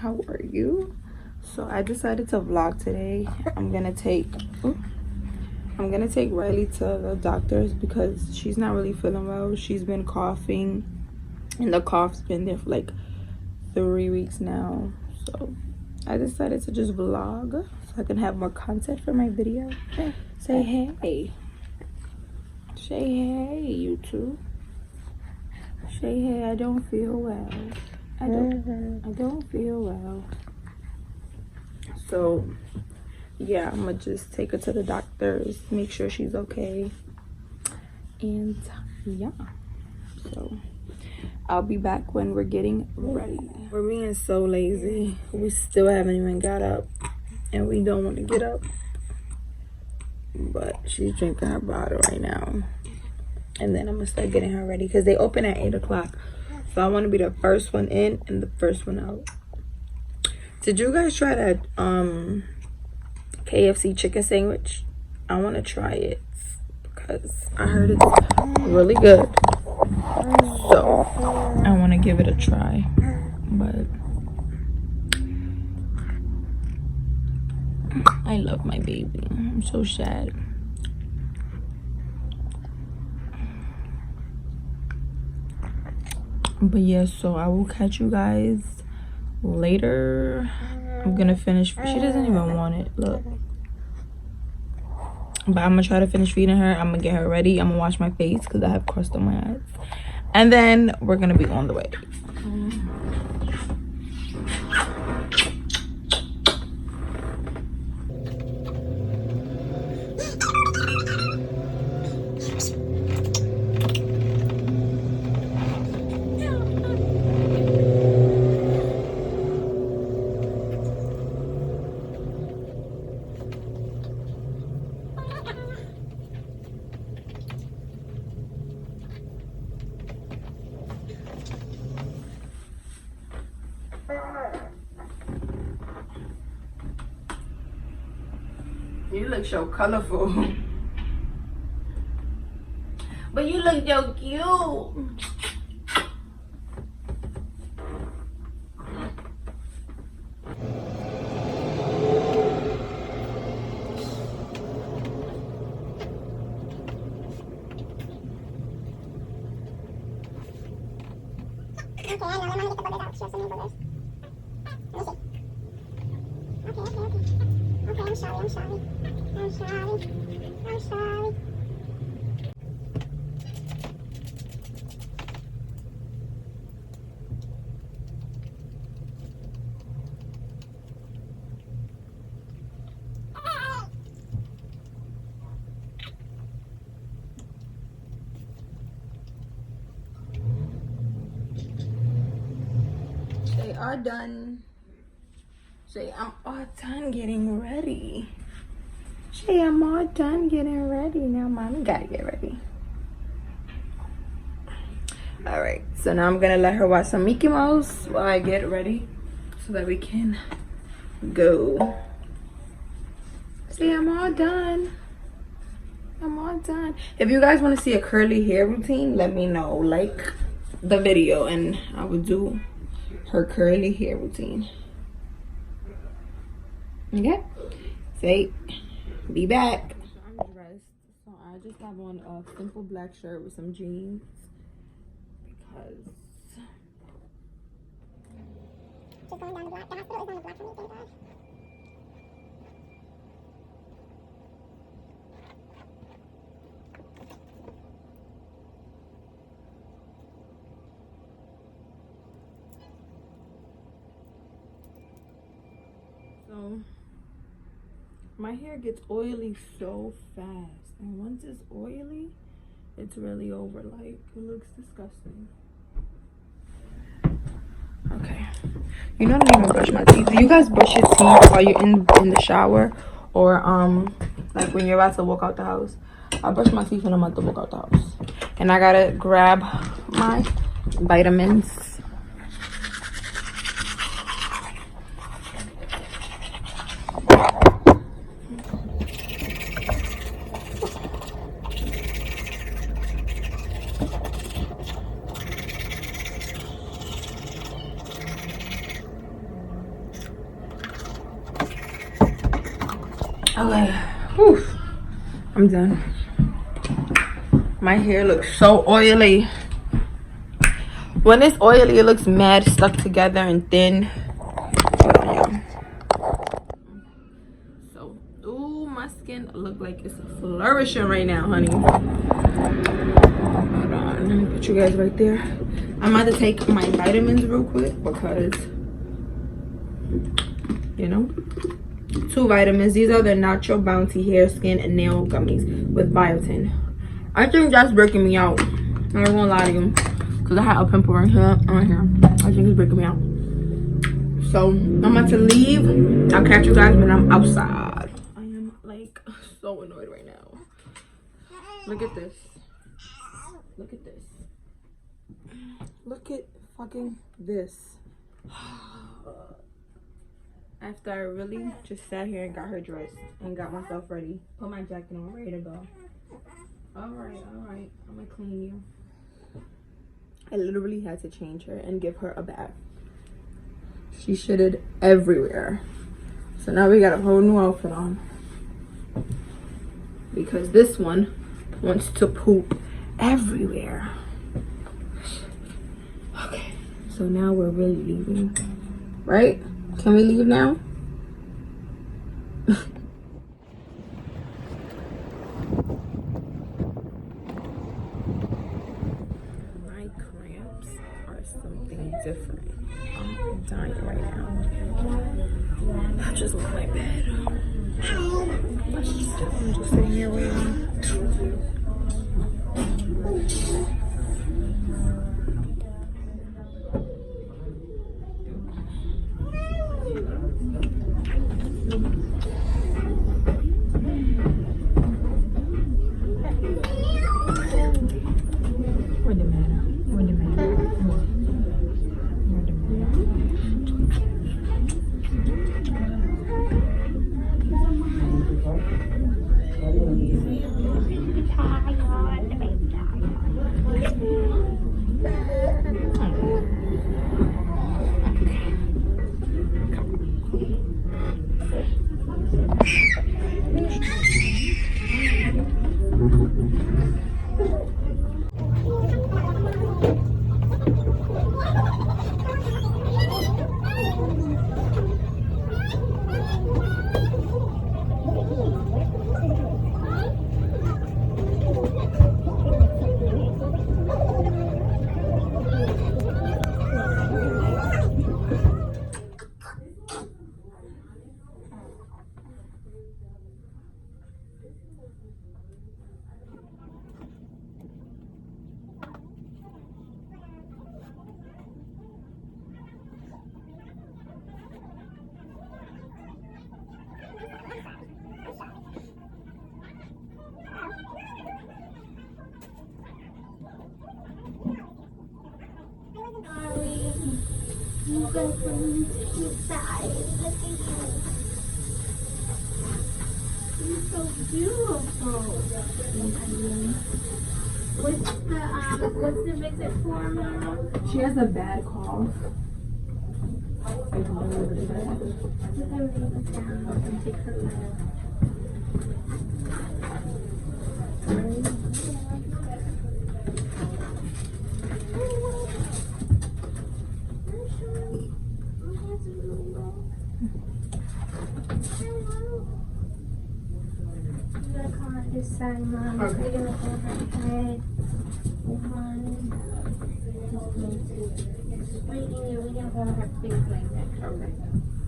how are you? So I decided to vlog today. I'm gonna take Rylee to the doctor's because she's not really feeling well. She's been coughing and the cough's been there for like 3 weeks now. So I decided to just vlog so I can have more content for my video. Say hey. Say hey, you two. Say hey, I don't feel well. I don't feel well. So yeah, I'm gonna just take her to the doctor's, make sure she's okay. And yeah, so I'll be back when we're getting ready. We're being so lazy. We still haven't even got up and we don't want to get up. But she's drinking her bottle right now. And then I'm gonna start getting her ready because they open at 8 o'clock. So I want to be the first one in and the first one out. Did you guys try that KFC chicken sandwich? I want to try it because I heard it's really good. So I want to give it a try. But I love my baby. I'm so sad. But yeah, so I will catch you guys later. I'm gonna finish. She doesn't even want it, look. But I'm gonna try to finish feeding her. I'm gonna get her ready. I'm gonna wash my face because I have crust on my eyes. And then we're gonna be on the way. You look so colorful. But you look so cute. Okay, I know. Let me get the burgers out. She has so many burgers. Let me see. Okay, I'm sorry. They are done. Say, I'm all done getting ready. Say, I'm all done getting ready. Now, mommy gotta get ready. All right, so now I'm gonna let her watch some Mickey Mouse while I get ready so that we can go. Say, I'm all done. I'm all done. If you guys want to see a curly hair routine, let me know. Like the video and I will do her curly hair routine. Okay, say, be back. I'm dressed, so I just have on a simple black shirt with some jeans because just going down the block. The hospital is on the block for me, thank God. So my hair gets oily so fast, and once it's oily, it's really over. Like, it looks disgusting. Okay, you know, I don't even brush my teeth. Do you guys brush your teeth while you're in the shower, or like when you're about to walk out the house? I brush my teeth when I'm about to walk out the house. And I gotta grab my vitamins. Okay. Whew. I'm done. My hair looks so oily. When it's oily, it looks mad stuck together and thin. Yeah. So, ooh, my skin look like it's flourishing right now, honey. Hold on, let me put you guys right there. I'm about to take my vitamins real quick because, you know, 2 vitamins. These are the Natural Bounty Hair, Skin, and Nail Gummies with biotin. I think that's breaking me out. I'm not gonna lie to you, because I had a pimple right here and right here. I think it's breaking me out. So I'm about to leave. I'll catch you guys when I'm outside. I am like so annoyed right now. Look at this. Look at this. Look at fucking this. After I really just sat here and got her dressed and got myself ready, put my jacket on, ready to go. All right, I'm gonna clean you. I literally had to change her and give her a bath. She shitted everywhere. So now we got a whole new outfit on. Because this one wants to poop everywhere. Okay, so now we're really leaving. Right? Can we leave now? My cramps are something different. I'm dying right now. I just love my bed. I'm just sitting here waiting. You guys are inside. Look at you. You're so beautiful. What's the visit for, Mom? She has a bad cough. We're gonna leave it down and take her back. This side, Mom. Okay. We're gonna hold her head. One. Right in here. We're gonna hold her face like that. Okay.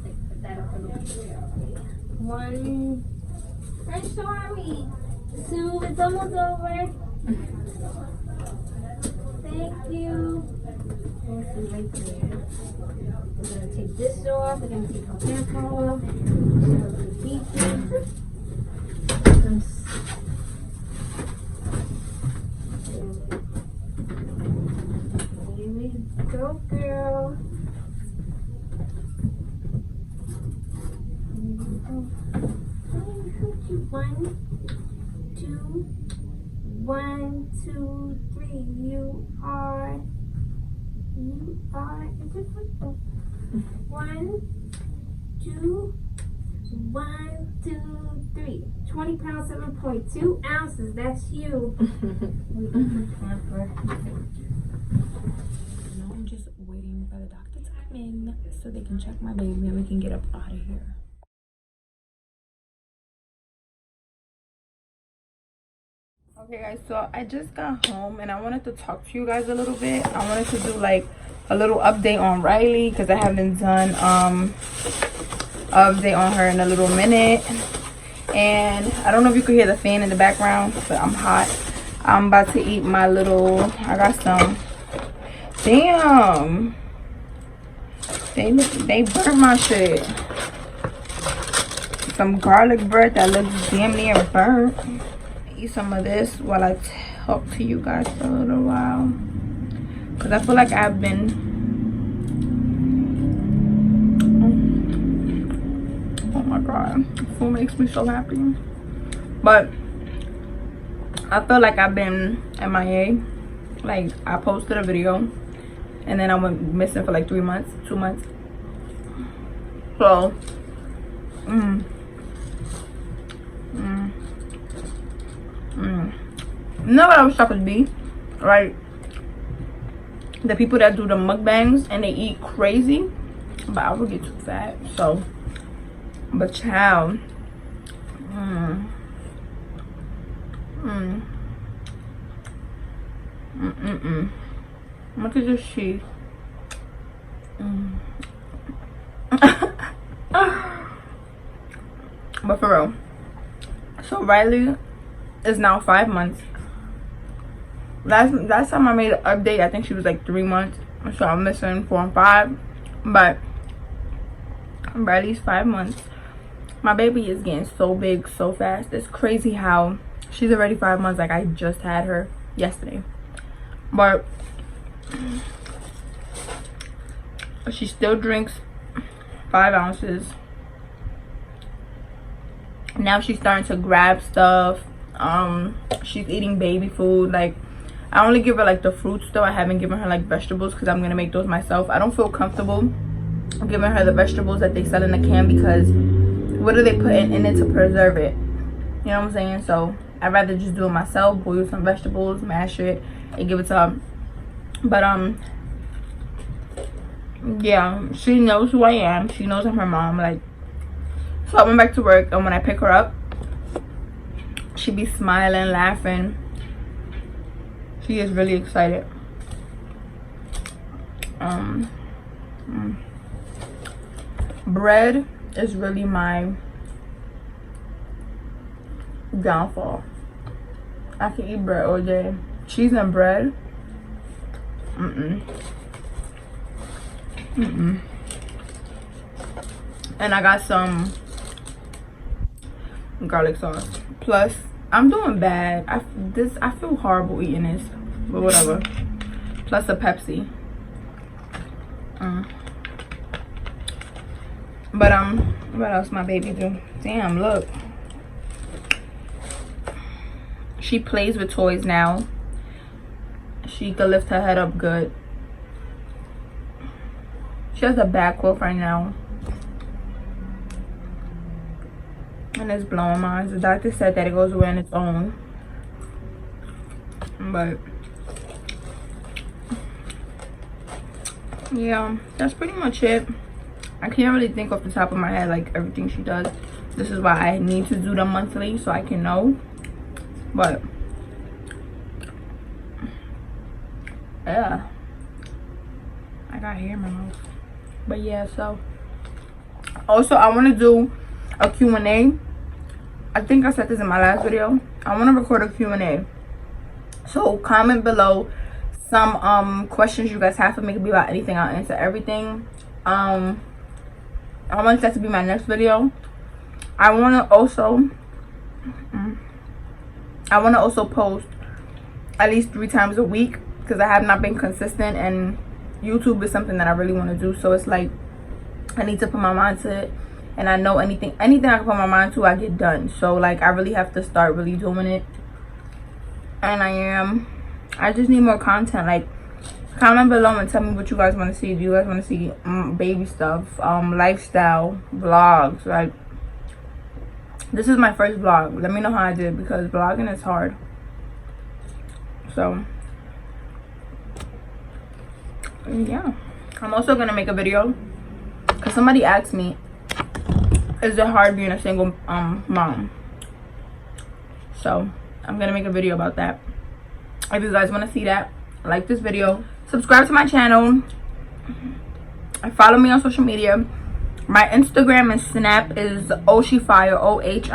Like put that up a little bit. One. I'm sorry. 2. It's almost over. Thank you. Right there. We're gonna take this off. We're gonna take her cap off. Go, girl. One, two, 1, 2, 3. You are. It's a football. 1, 2, 1, 2, 3. 20 pounds, 7.2 ounces. That's you. I'm just waiting for the doctor to come in so they can check my baby and we can get up out of here. Okay guys, so I just got home and I wanted to talk to you guys a little bit. I wanted to do like a little update on Rylee because I haven't done update on her in a little minute. And I don't know if you could hear the fan in the background, but I'm hot. I'm about to eat my little, I got some, damn, they burnt my shit. Some garlic bread that looks damn near burnt. Eat some of this while I talk to you guys for a little while, because I feel like I've been oh my god, food makes me so happy, but I feel like I've been MIA. Like I posted a video and then I went missing for like 2 months. So you know what I was supposed to be, right? The people that do the mukbangs and they eat crazy, but I would get too fat. So, but child, look at this cheese. But for real, so Rylee is now 5 months. Last time I made an update, I think she was like 3 months. So I'm missing 4 and 5. But Rylee's 5 months. My baby is getting so big so fast. It's crazy how she's already 5 months. Like I just had her yesterday. But she still drinks 5 ounces. Now she's starting to grab stuff. She's eating baby food. Like I only give her like the fruits though. I haven't given her like vegetables because I'm gonna make those myself. I don't feel comfortable giving her the vegetables that they sell in the can, because what are they putting in it to preserve it? You know what I'm saying? So I'd rather just do it myself, boil some vegetables, mash it, and give it to her. But yeah, she knows who I am. She knows I'm her mom. Like, so I went back to work, and when I pick her up, she be smiling, laughing. She is really excited. Bread is really my downfall. I can eat bread all day. Cheese and bread, and I got some garlic sauce. Plus, I'm doing bad. I feel horrible eating this, but whatever. Plus a Pepsi. But what else my baby do? Damn, look. She plays with toys now. She can lift her head up good. She has a back quilt right now. And it's blowing my eyes. The doctor said that it goes away on its own. But yeah, that's pretty much it. I can't really think off the top of my head like everything she does. This is why I need to do them monthly so I can know. But yeah, I got hair in my mouth. But yeah, so also I want to do a Q&A. I think I said this in my last video. I want to record a Q&A. So comment below some questions you guys have for me. It could be about anything. I'll answer everything. I want that to be my next video. I want to also post at least 3 times a week, because I have not been consistent, and YouTube is something that I really want to do. So it's like I need to put my mind to it, and I know anything I can put my mind to, I get done. So like I really have to start really doing it, and I just need more content. Like, comment below and tell me what you guys want to see. Do you guys want to see baby stuff, lifestyle vlogs? Like, This is my first vlog. Let me know how I did, because vlogging is hard. So yeah, I'm also gonna make a video because somebody asked me, is it hard being a single mom? So I'm gonna make a video about that. If you guys want to see that, like this video, subscribe to my channel, and follow me on social media. My Instagram and Snap is oshifire, OH_SHEFIRE.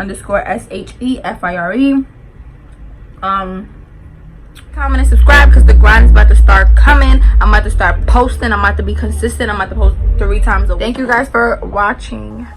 Comment and subscribe, because the grind is about to start coming. I'm about to start posting. I'm about to be consistent. I'm about to post 3 times a week. Thank you guys for watching.